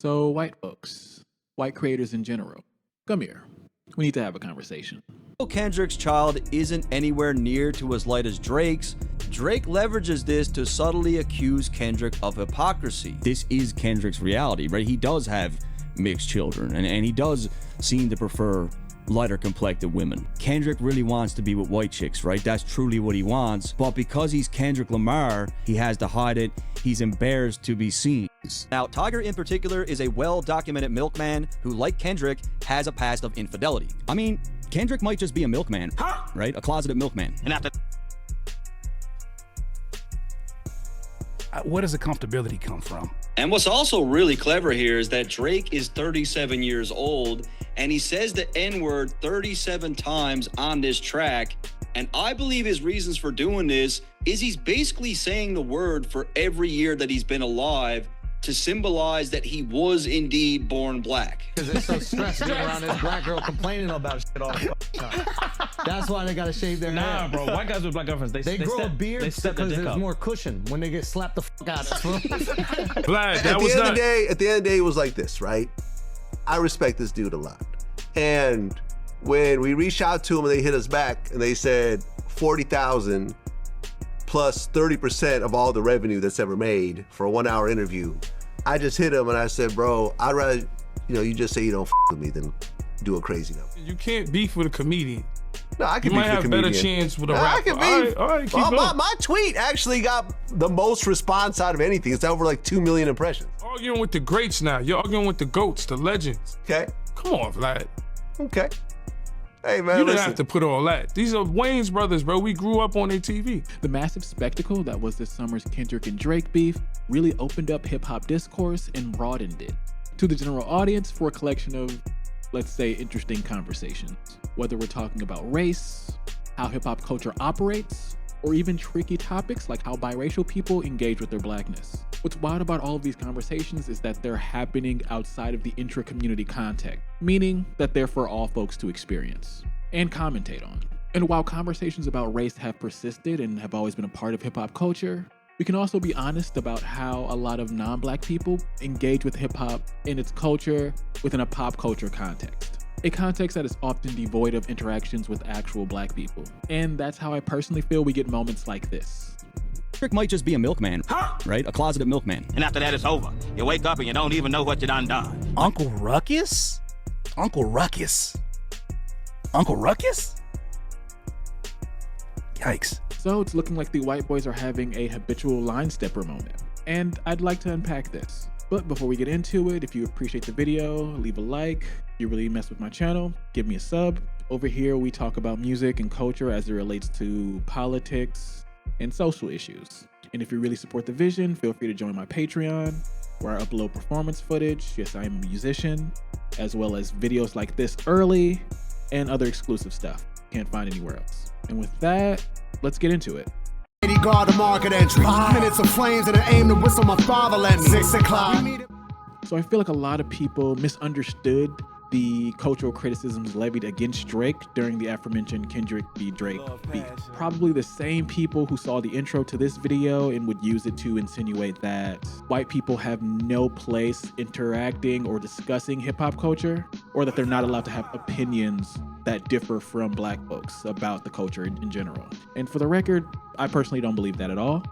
So, white folks, white creators in general, come here. We need to have a conversation. Kendrick's child isn't anywhere near to as light as Drake's. Drake leverages this to subtly accuse Kendrick of hypocrisy. This is Kendrick's reality, right? He does have mixed children, and he does seem to prefer lighter complected women. Kendrick really wants to be with white chicks, right? That's truly what he wants. But because he's Kendrick Lamar, he has to hide it. He's embarrassed to be seen. Now, Tiger in particular is a well-documented milkman who, like Kendrick, has a past of infidelity. I mean, Kendrick might just be a milkman, right? A closeted milkman. And after where does the comfortability come from? And what's also really clever here is that Drake is 37 years old and he says the N-word 37 times on this track. And I believe his reasons for doing this is he's basically saying the word for every year that he's been alive to symbolize that he was indeed born black. Because they're so stressed being around this black girl complaining about shit all the time. That's why they gotta shave their hair. Nah, bro. White guys with black girlfriends, they grow a step, beard they step because their dick there's up. more cushion when they get slapped the fuck out of. Vlad, At the end of the day, it was like this, right? I respect this dude a lot. And when we reached out to him and they hit us back and they said 40,000 plus 30% of all the revenue that's ever made for a 1-hour interview, I just hit him and I said, bro, I'd rather, you just say you don't with me than do a crazy number. You can't beef with a comedian. No, I can You beef might have with a better comedian. chance with a No, rapper. I can beef. All right, keep Well, going. my tweet actually got the most response out of anything. It's over like 2 million impressions. Arguing with the greats now. You're arguing with the GOATs, the legends. Okay. Come on, Vlad. Okay. Hey, man, You didn't listen. have to put all that. These are Wayne's brothers, bro. We grew up on their TV. The massive spectacle that was this summer's Kendrick and Drake beef really opened up hip-hop discourse and broadened it to the general audience for a collection of, let's say, interesting conversations. Whether we're talking about race, how hip-hop culture operates, or even tricky topics like how biracial people engage with their blackness. What's wild about all of these conversations is that they're happening outside of the intra-community context, meaning that they're for all folks to experience and commentate on. And while conversations about race have persisted and have always been a part of hip-hop culture, we can also be honest about how a lot of non-black people engage with hip-hop and its culture within a pop culture context. A context that is often devoid of interactions with actual black people. And that's how I personally feel we get moments like this. Kendrick might just be a milkman, right? A closeted milkman. and after that it's over. You wake up and you don't even know what you done. Uncle Ruckus? Uncle Ruckus? Uncle Ruckus? Yikes. So it's looking like the white boys are having a habitual line stepper moment. And I'd like to unpack this. But before we get into it, if you appreciate the video, leave a like. If you really mess with my channel, give me a sub. Over here, we talk about music and culture as it relates to politics and social issues. And if you really support the vision, feel free to join my Patreon, where I upload performance footage. Yes, I am a musician, as well as videos like this early and other exclusive stuff you can't find anywhere else. And with that, let's get into it. Guard the market entry. 5 minutes of flames and an aim to whistle my fatherland. 6 o'clock. So I feel like a lot of people misunderstood the cultural criticisms levied against Drake during the aforementioned Kendrick v. Drake beef. Probably the same people who saw the intro to this video and would use it to insinuate that white people have no place interacting or discussing hip-hop culture, or that they're not allowed to have opinions that differ from black folks about the culture in general. And for the record, I personally don't believe that at all.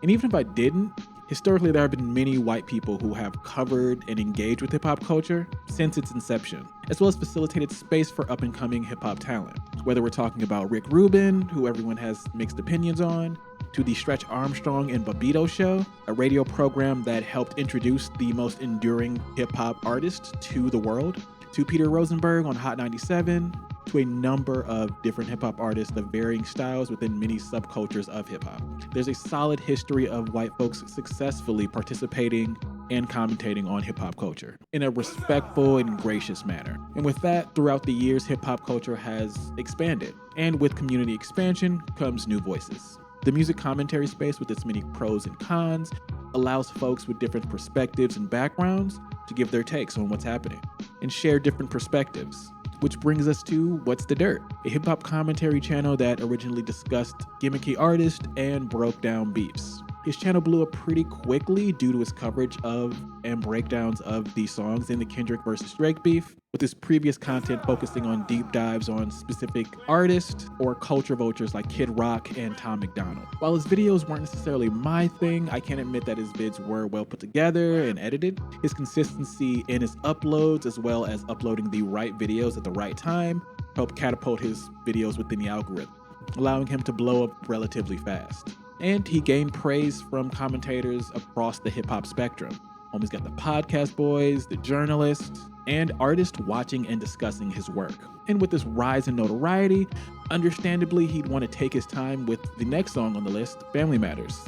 And even if I didn't, historically, there have been many white people who have covered and engaged with hip-hop culture since its inception, as well as facilitated space for up-and-coming hip-hop talent. Whether we're talking about Rick Rubin, who everyone has mixed opinions on, to the Stretch Armstrong and Bobbito Show, a radio program that helped introduce the most enduring hip-hop artists to the world, to Peter Rosenberg on Hot 97, to a number of different hip-hop artists of varying styles within many subcultures of hip-hop. There's a solid history of white folks successfully participating and commentating on hip-hop culture in a respectful and gracious manner. And with that, throughout the years, hip-hop culture has expanded. And with community expansion comes new voices. The music commentary space, with its many pros and cons, allows folks with different perspectives and backgrounds to give their takes on what's happening and share different perspectives. Which brings us to What's the Dirt, a hip-hop commentary channel that originally discussed gimmicky artists and broke down beefs. His channel blew up pretty quickly due to his coverage of and breakdowns of these songs in the Kendrick versus Drake beef, with his previous content focusing on deep dives on specific artists or culture vultures like Kid Rock and Tom McDonald. While his videos weren't necessarily my thing, I can admit that his vids were well put together and edited. His consistency in his uploads, as well as uploading the right videos at the right time, helped catapult his videos within the algorithm, allowing him to blow up relatively fast. And he gained praise from commentators across the hip-hop spectrum. Homie's got the podcast boys, the journalists, and artists watching and discussing his work. And with this rise in notoriety, understandably, he'd want to take his time with the next song on the list, Family Matters.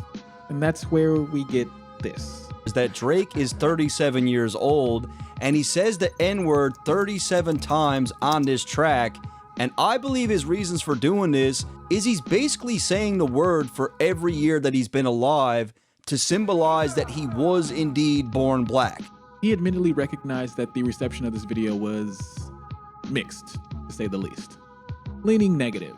And that's where we get this. Is that Drake is 37 years old, and he says the N-word 37 times on this track. And I believe his reasons for doing this is he's basically saying the word for every year that he's been alive to symbolize that he was indeed born black. He admittedly recognized that the reception of this video was mixed, to say the least, leaning negative,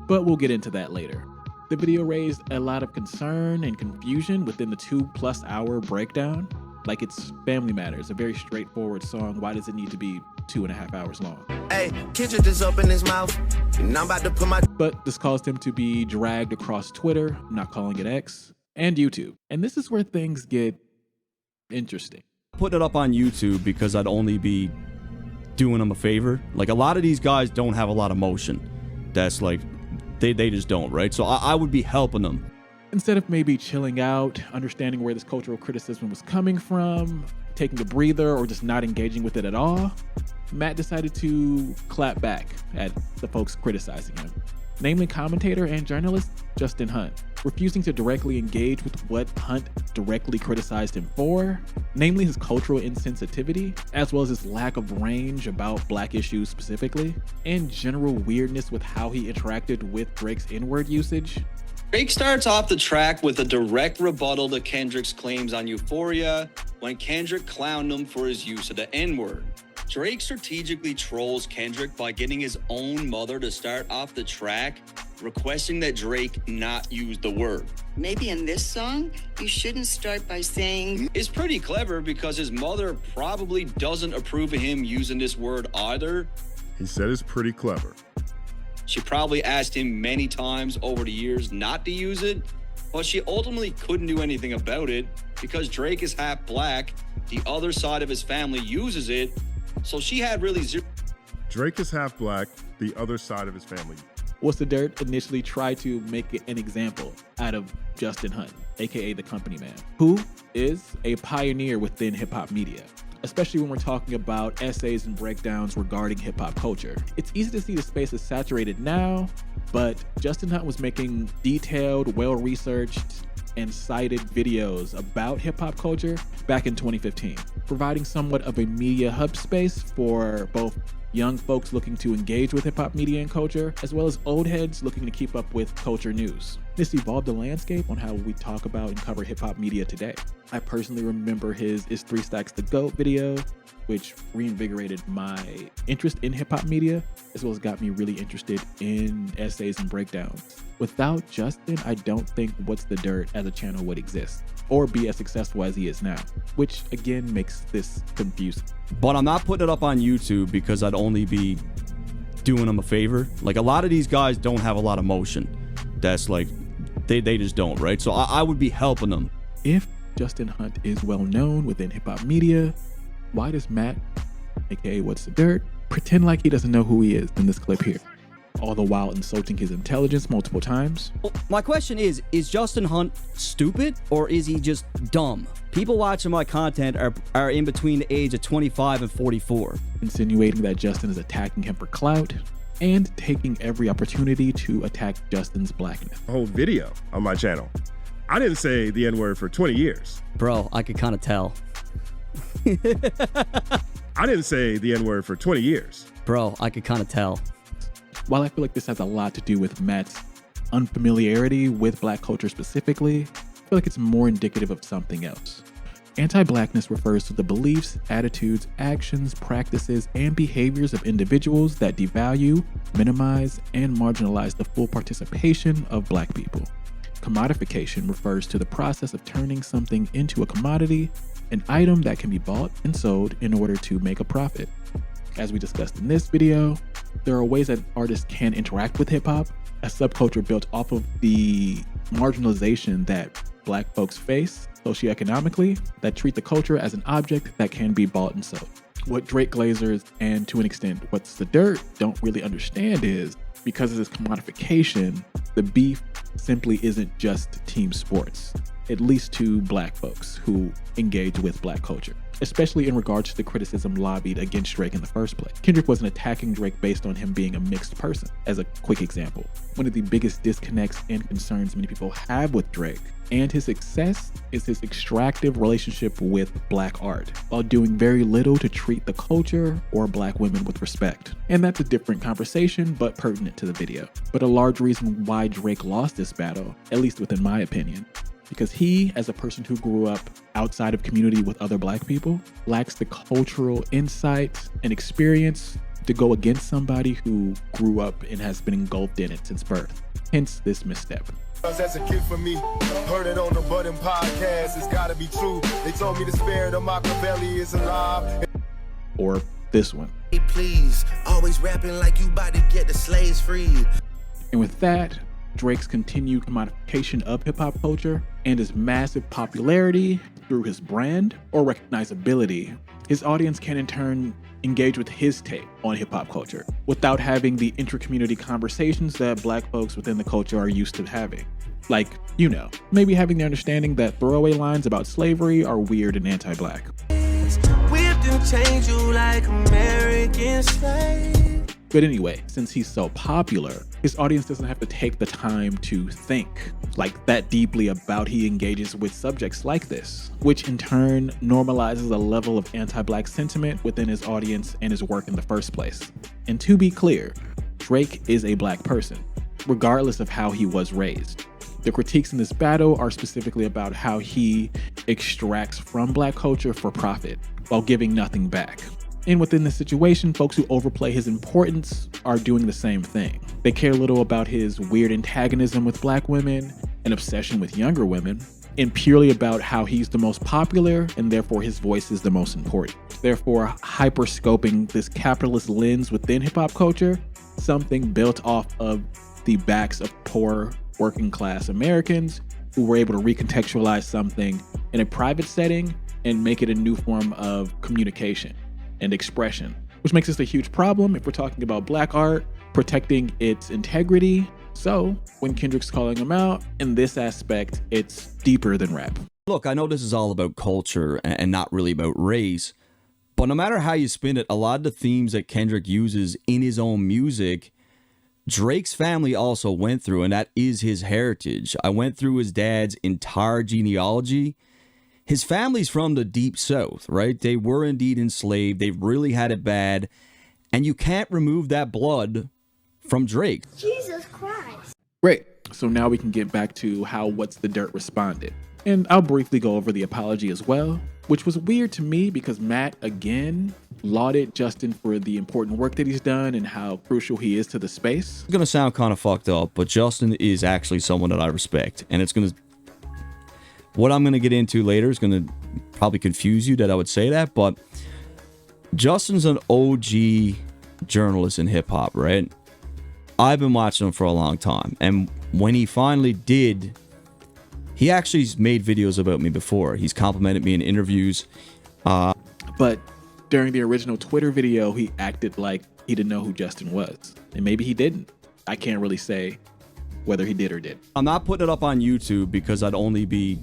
but we'll get into that later. The video raised a lot of concern and confusion within the 2+ hour breakdown. Like, it's Family Matters, a very straightforward song. Why does it need to be 2.5 hours long? Hey, Kendrick just opened his mouth, and I'm about to put my... But this caused him to be dragged across Twitter, I'm not calling it X, and YouTube. And this is where things get interesting. Put it up on YouTube because I'd only be doing them a favor. Like, a lot of these guys don't have a lot of motion. That's like, they just don't, right? So I would be helping them. Instead of maybe chilling out, understanding where this cultural criticism was coming from, taking a breather, or just not engaging with it at all, Matt decided to clap back at the folks criticizing him, namely commentator and journalist Justin Hunte, refusing to directly engage with what Hunt directly criticized him for, namely his cultural insensitivity, as well as his lack of range about black issues specifically, and general weirdness with how he interacted with Drake's N-word usage. Drake starts off the track with a direct rebuttal to Kendrick's claims on Euphoria when Kendrick clowned him for his use of the N-word. Drake strategically trolls Kendrick by getting his own mother to start off the track, requesting that Drake not use the word. Maybe in this song, you shouldn't start by saying... It's pretty clever because his mother probably doesn't approve of him using this word either. He said it's pretty clever. She probably asked him many times over the years not to use it, but she ultimately couldn't do anything about it because Drake is half black, the other side of his family uses it, so she had really zero. Drake is half black, the other side of his family. What's the Dirt initially tried to make an example out of Justin Hunte, aka the company man, who is a pioneer within hip-hop media, especially when we're talking about essays and breakdowns regarding hip-hop culture. It's easy to see the space is saturated now, but Justin Hunte was making detailed, well-researched, and cited videos about hip-hop culture back in 2015, providing somewhat of a media hub space for both young folks looking to engage with hip-hop media and culture, as well as old heads looking to keep up with culture news. This evolved the landscape on how we talk about and cover hip-hop media today. I personally remember his Is 3 Stacks the GOAT video, which reinvigorated my interest in hip-hop media, as well as got me really interested in essays and breakdowns. Without Justin, I don't think What's the Dirt as a channel would exist, or be as successful as he is now, which again makes this confusing. But I'm not putting it up on YouTube because I'd only be doing them a favor. Like, a lot of these guys don't have a lot of motion. That's like, they just don't, right? So I would be helping them. If Justin Hunte is well known within hip-hop media, why does Matt, aka What's the Dirt, pretend like he doesn't know who he is in this clip here, all the while insulting his intelligence multiple times? Well, my question is Justin Hunte stupid or is he just dumb? People watching my content are in between the age of 25 and 44. Insinuating that Justin is attacking him for clout, and taking every opportunity to attack Justin's blackness. A whole video on my channel. I didn't say the N-word for 20 years. Bro, I could kind of tell. I didn't say the N-word for 20 years. Bro, I could kind of tell. While I feel like this has a lot to do with Matt's unfamiliarity with black culture specifically, I feel like it's more indicative of something else. Anti-Blackness refers to the beliefs, attitudes, actions, practices, and behaviors of individuals that devalue, minimize, and marginalize the full participation of black people. Commodification refers to the process of turning something into a commodity, an item that can be bought and sold in order to make a profit. As we discussed in this video, there are ways that artists can interact with hip-hop, a subculture built off of the marginalization that Black folks face socioeconomically that treat the culture as an object that can be bought and sold. What Drake Glazers, and to an extent What's the Dirt, don't really understand is, because of this commodification, the beef simply isn't just team sports, at least to Black folks who engage with Black culture, especially in regards to the criticism lobbied against Drake in the first place. Kendrick wasn't attacking Drake based on him being a mixed person. As a quick example, one of the biggest disconnects and concerns many people have with Drake and his success is his extractive relationship with Black art, while doing very little to treat the culture or Black women with respect. And that's a different conversation, but pertinent to the video. But a large reason why Drake lost this battle, at least within my opinion, because he, as a person who grew up outside of community with other Black people, lacks the cultural insight and experience to go against somebody who grew up and has been engulfed in it since birth. Hence this misstep. As a kid for me, heard it on the Button podcast, it's gotta be true. They told me the spirit of Machiavelli is alive. Or this one. Hey, please, always rapping like you about to get the slaves free. And with that, Drake's continued commodification of hip-hop culture and his massive popularity through his brand or recognizability, his audience can in turn engage with his take on hip-hop culture without having the intra-community conversations that Black folks within the culture are used to having. Like, you know, maybe having the understanding that throwaway lines about slavery are weird and anti-Black. Whipped and changed you like American slave. But anyway, since he's so popular, his audience doesn't have to take the time to think like that deeply about he engages with subjects like this, which in turn normalizes a level of anti-Black sentiment within his audience and his work in the first place. And to be clear, Drake is a Black person, regardless of how he was raised. The critiques in this battle are specifically about how he extracts from Black culture for profit while giving nothing back. And within this situation, folks who overplay his importance are doing the same thing. They care little about his weird antagonism with Black women, an obsession with younger women, and purely about how he's the most popular and therefore his voice is the most important. Therefore, hyperscoping this capitalist lens within hip-hop culture, something built off of the backs of poor working class Americans who were able to recontextualize something in a private setting and make it a new form of communication and expression, which makes this a huge problem if we're talking about Black art, protecting its integrity. So when Kendrick's calling him out, in this aspect, it's deeper than rap. Look, I know this is all about culture and not really about race, but no matter how you spin it, a lot of the themes that Kendrick uses in his own music, Drake's family also went through, and that is his heritage. I went through his dad's entire genealogy. His family's from the deep south, right? They were indeed enslaved. They've really had it bad. And you can't remove that blood from Drake. Jesus Christ. Great. So now we can get back to how What's the Dirt responded. And I'll briefly go over the apology as well, which was weird to me because Matt, again, lauded Justin for the important work that he's done and how crucial he is to the space. It's going to sound kind of fucked up, but Justin is actually someone that I respect. And it's going to... What I'm going to get into later is going to probably confuse you that I would say that, but Justin's an OG journalist in hip-hop, right? I've been watching him for a long time, and when he finally did, he actually made videos about me before. He's complimented me in interviews. But during the original Twitter video, he acted like he didn't know who Justin was, and maybe he didn't. I can't really say whether he did or did. I'm not putting it up on YouTube because I'd only be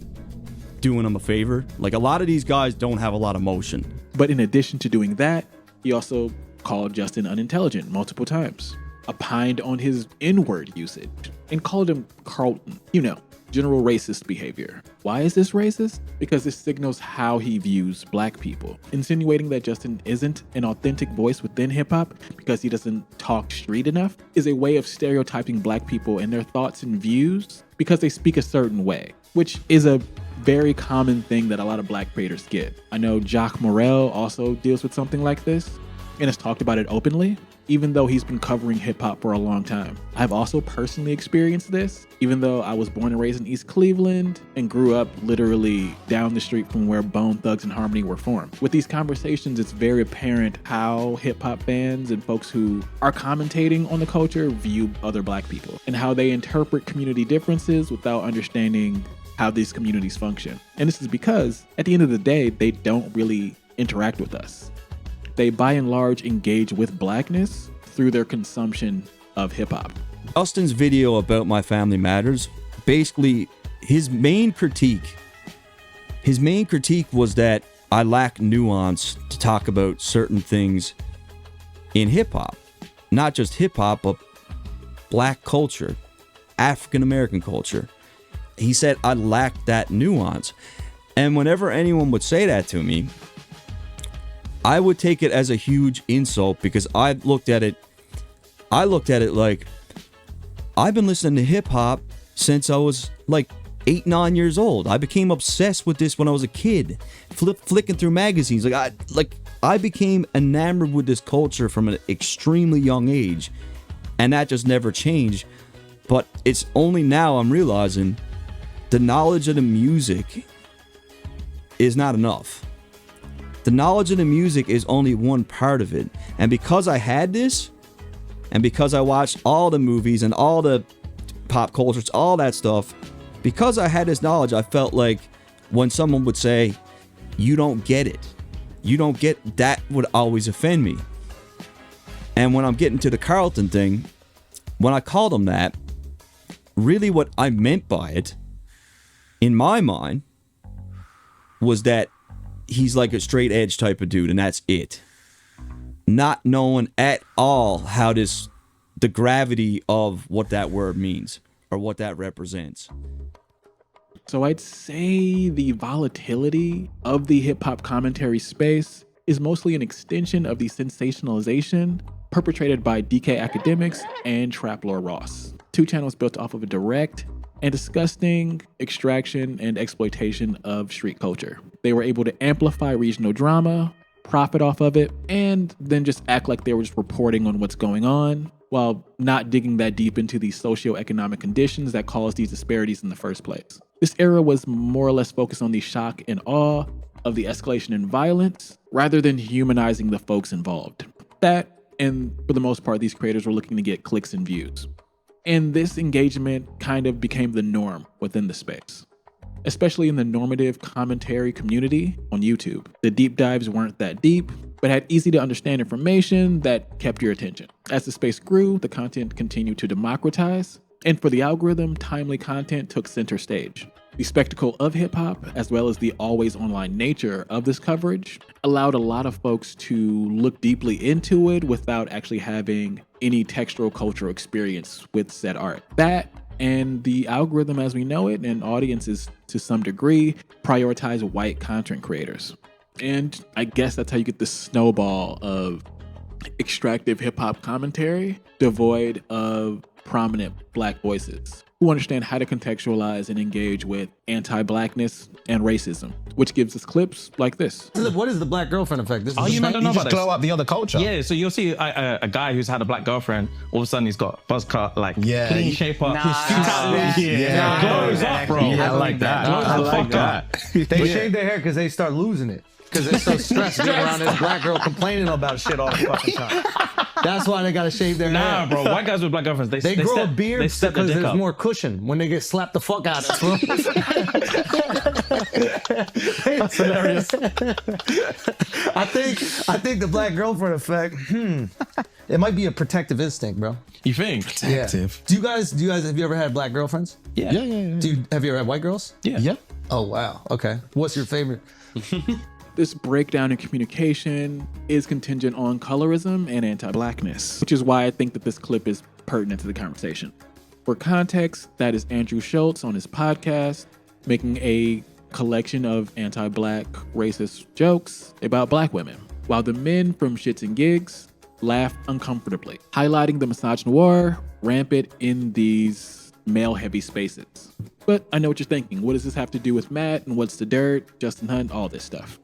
doing him a favor. Like, a lot of these guys don't have a lot of motion. But in addition to doing that, he also called Justin unintelligent multiple times, opined on his N-word usage, and called him Carlton. You know, general racist behavior. Why is this racist? Because this signals how he views Black people. Insinuating that Justin isn't an authentic voice within hip-hop because he doesn't talk street enough is a way of stereotyping Black people and their thoughts and views because they speak a certain way, which is a very common thing that a lot of Black creators get. I know Jacques Morel also deals with something like this. and has talked about it openly, even though he's been covering hip hop for a long time. I've also personally experienced this, even though I was born and raised in East Cleveland and grew up literally down the street from where Bone Thugs and Harmony were formed. With these conversations, it's very apparent how hip hop fans and folks who are commentating on the culture view other Black people and how they interpret community differences without understanding how these communities function. And this is because at the end of the day, they don't really interact with us. They by and large engage with Blackness through their consumption of hip hop. Justin's video about My Family Matters, basically his main critique was that I lack nuance to talk about certain things in hip hop. Not just hip hop, but Black culture, African American culture. He said I lacked that nuance. And whenever anyone would say that to me, I would take it as a huge insult, because I looked at it like, I've been listening to hip hop since I was like 8, 9 years old. I became obsessed with this when I was a kid, flicking through magazines. I became enamored with this culture from an extremely young age, and that just never changed. But it's only now I'm realizing the knowledge of the music is not enough. The knowledge of the music is only one part of it. And because I had this, and because I watched all the movies and all the pop cultures, all that stuff, because I had this knowledge, I felt like when someone would say, you don't get it, you don't get, that would always offend me. And when I'm getting to the Carlton thing, when I called him that, really what I meant by it, in my mind, was that he's like a straight edge type of dude, and that's it. Not knowing at all how the gravity of what that word means or what that represents. So I'd say the volatility of the hip hop commentary space is mostly an extension of the sensationalization perpetrated by DK Academics and Trap Lore Ross. Two channels built off of a direct and disgusting extraction and exploitation of street culture. They were able to amplify regional drama, profit off of it, and then just act like they were just reporting on what's going on while not digging that deep into the socioeconomic conditions that caused these disparities in the first place. This era was more or less focused on the shock and awe of the escalation in violence rather than humanizing the folks involved. That, and for the most part, these creators were looking to get clicks and views. And this engagement kind of became the norm within the space, especially in the normative commentary community on YouTube. The deep dives weren't that deep, but had easy to understand information that kept your attention. As the space grew, the content continued to democratize, and for the algorithm, timely content took center stage. The spectacle of hip hop, as well as the always online nature of this coverage, allowed a lot of folks to look deeply into it without actually having any textual cultural experience with said art. That and the algorithm as we know it, and audiences to some degree, prioritize white content creators. And I guess that's how you get the snowball of extractive hip hop commentary devoid of prominent Black voices who understand how to contextualize and engage with anti-Blackness and racism, which gives us clips like this. What is the black girlfriend effect? This is you don't know about glow this. up the other culture. Yeah, so you'll see a guy who's had a Black girlfriend, all of a sudden he's got buzz cut, like clean shape up, glows up, bro. Yeah, I like that. I like that. They shave their hair because they start losing it. Because they're so stressed being around this black girl complaining about shit all the fucking time. That's why they gotta shave their hair. Nah, bro. White guys with Black girlfriends, they grow step, a beard because there's more cushion when they get slapped the fuck out of them. That's hilarious. I think the black girlfriend effect. It might be a protective instinct, bro. You think? Protective. Yeah. Do you guys have you ever had black girlfriends? Yeah. Have you ever had white girls? Yeah. Oh wow. Okay. What's your favorite? This breakdown in communication is contingent on colorism and anti-Blackness, which is why I think that this clip is pertinent to the conversation. For context, that is Andrew Schultz on his podcast, making a collection of anti-Black racist jokes about Black women, while the men from Shits and Gigs laugh uncomfortably, highlighting the misogynoir rampant in these male-heavy spaces. But I know what you're thinking. What does this have to do with Matt and what's the dirt, Justin Hunte, all this stuff?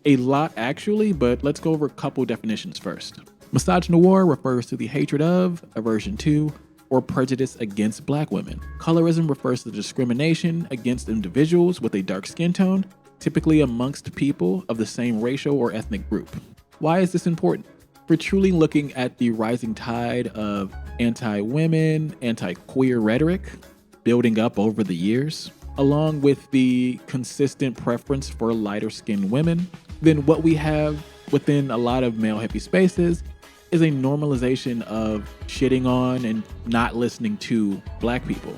A lot actually, but let's go over a couple definitions first. Misogynoir refers to the hatred of, aversion to, or prejudice against black women. Colorism refers to discrimination against individuals with a dark skin tone, typically amongst people of the same racial or ethnic group. Why is this important? We're truly looking at the rising tide of anti-women, anti-queer rhetoric building up over the years, along with the consistent preference for lighter skinned women. Then what we have within a lot of male hippie spaces is a normalization of shitting on and not listening to black people.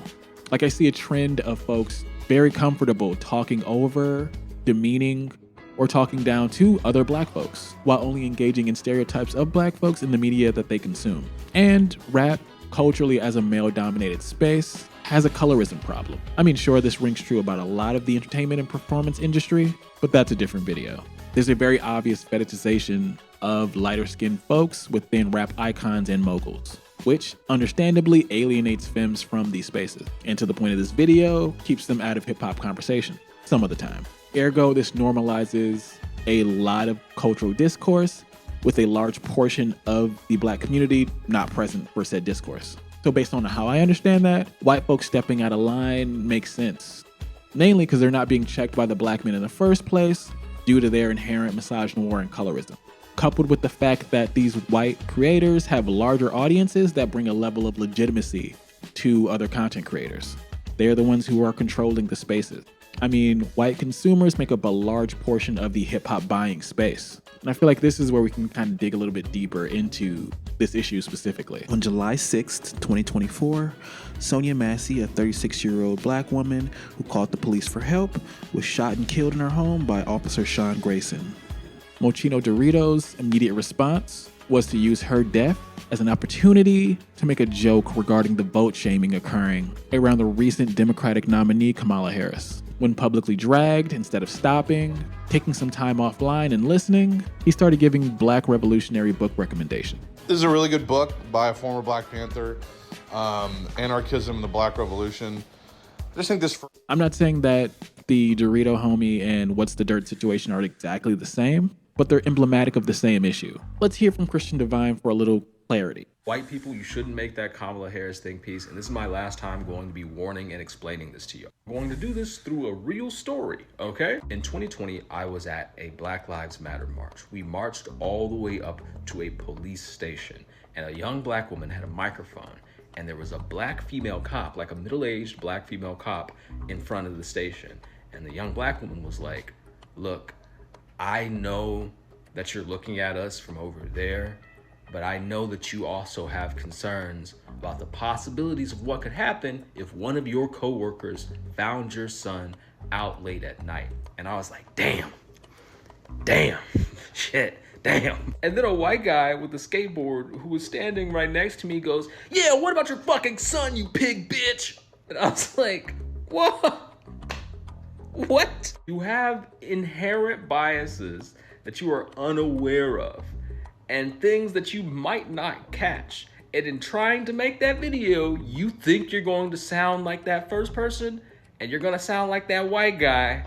Like I see a trend of folks very comfortable talking over, demeaning, or talking down to other black folks while only engaging in stereotypes of black folks in the media that they consume. And rap, culturally as a male-dominated space, has a colorism problem. I mean, sure, this rings true about a lot of the entertainment and performance industry, but that's a different video. There's a very obvious fetishization of lighter-skinned folks within rap icons and moguls, which understandably alienates femmes from these spaces, and to the point of this video, keeps them out of hip-hop conversation some of the time. Ergo, this normalizes a lot of cultural discourse with a large portion of the black community not present for said discourse. So based on how I understand that, white folks stepping out of line makes sense, mainly because they're not being checked by the black men in the first place due to their inherent misogynoir and colorism, coupled with the fact that these white creators have larger audiences that bring a level of legitimacy to other content creators. They're the ones who are controlling the spaces. I mean, white consumers make up a large portion of the hip-hop buying space. And I feel like this is where we can kind of dig a little bit deeper into this issue specifically. On July 6th, 2024, Sonia Massey, a 36-year-old black woman who called the police for help, was shot and killed in her home by Officer Sean Grayson. Mochino Doritos' immediate response was to use her death as an opportunity to make a joke regarding the vote shaming occurring around the recent Democratic nominee Kamala Harris. When publicly dragged, instead of stopping, taking some time offline and listening, he started giving Black revolutionary book recommendations. This is a really good book by a former Black Panther, Anarchism and the Black Revolution. I just think this... I'm not saying that the Dorito homie and What's the Dirt situation are exactly the same, but they're emblematic of the same issue. Let's hear from Christian Divine for a little clarity. White people, you shouldn't make that Kamala Harris think piece, and this is my last time going to be warning and explaining this to you. I'm going to do this through a real story, okay? In 2020, I was at a Black Lives Matter march. We marched all the way up to a police station, and a young black woman had a microphone, and there was a black female cop, like a middle-aged black female cop, in front of the station. And the young black woman was like, look, I know that you're looking at us from over there, but I know that you also have concerns about the possibilities of what could happen if one of your coworkers found your son out late at night. And I was like, damn, shit, damn. And then a white guy with a skateboard who was standing right next to me goes, yeah, what about your fucking son, you pig bitch? And I was like, what? What? You have inherent biases that you are unaware of, and things that you might not catch. And in trying to make that video, you think you're going to sound like that first person, and you're gonna sound like that white guy,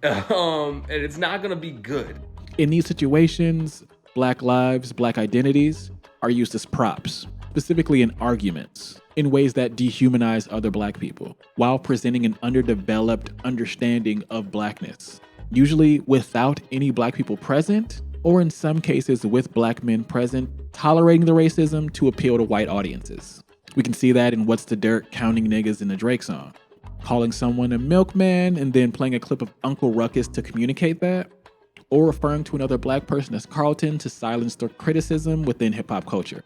and it's not gonna be good. In these situations, Black lives, Black identities are used as props, specifically in arguments, in ways that dehumanize other Black people, while presenting an underdeveloped understanding of Blackness, usually without any Black people present, or in some cases with Black men present, tolerating the racism to appeal to white audiences. We can see that in What's the Dirt counting niggas in the Drake song, calling someone a milkman and then playing a clip of Uncle Ruckus to communicate that, or referring to another Black person as Carlton to silence their criticism within hip-hop culture.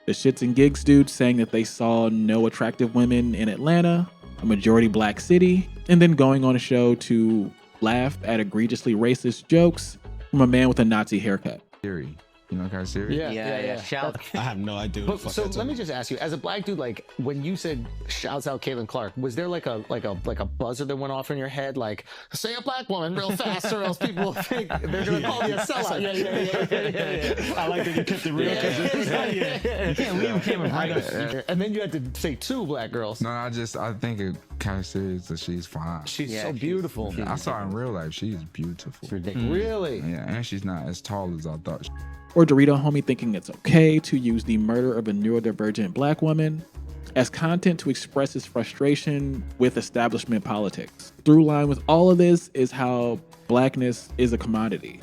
The Shits and Gigs dude saying that they saw no attractive women in Atlanta, a majority Black city, and then going on a show to laugh at egregiously racist jokes from a man with a Nazi haircut. Theory. You know Kai Siri? Yeah. Shout. I have no idea. What the fuck So that's let me about. just ask you, as a black dude, like when you said shouts out Caitlin Clark, was there like a buzzer that went off in your head, like say a black woman real fast, or else people will think they're gonna call you a sellout? Yeah. I like that you kept it real. You can't leave Caitlin right. And then you had to say 2 black girls. No, I think it kind of serious that she's fine. She's so beautiful. I saw her in real life. She's beautiful. It's ridiculous. Really? Yeah, and she's not as tall as I thought. Or Dorito Homie thinking it's okay to use the murder of a neurodivergent black woman as content to express his frustration with establishment politics. Through line with all of this is how blackness is a commodity,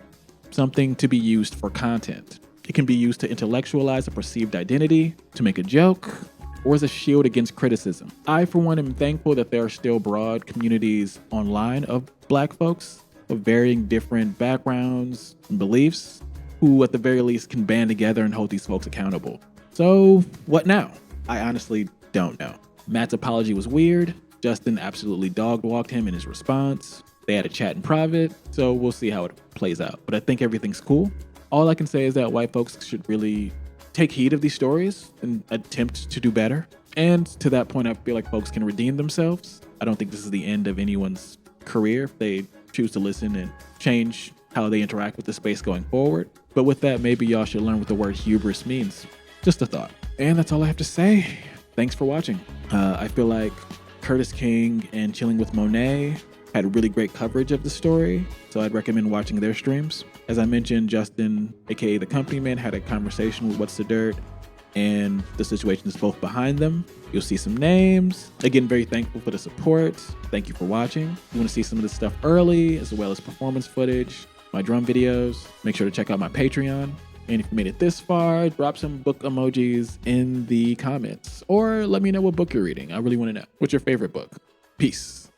something to be used for content. It can be used to intellectualize a perceived identity, to make a joke, or as a shield against criticism. I, for one, am thankful that there are still broad communities online of black folks of varying different backgrounds and beliefs, who at the very least can band together and hold these folks accountable. So what now? I honestly don't know. Matt's apology was weird. Justin absolutely dog-walked him in his response. They had a chat in private, so we'll see how it plays out. But I think everything's cool. All I can say is that white folks should really take heed of these stories and attempt to do better. And to that point, I feel like folks can redeem themselves. I don't think this is the end of anyone's career if they choose to listen and change how they interact with the space going forward. But with that, maybe y'all should learn what the word hubris means. Just a thought. And that's all I have to say. Thanks for watching. I feel like Curtis King and Chilling with Monet had really great coverage of the story, so I'd recommend watching their streams. As I mentioned, Justin, aka the company man, had a conversation with What's the Dirt, and the situation is both behind them. You'll see some names. Again, very thankful for the support. Thank you for watching. If you want to see some of this stuff early, as well as performance footage, my drum videos, make sure to check out my Patreon. And if you made it this far, drop some book emojis in the comments, or let me know what book you're reading. I really want to know. What's your favorite book? Peace.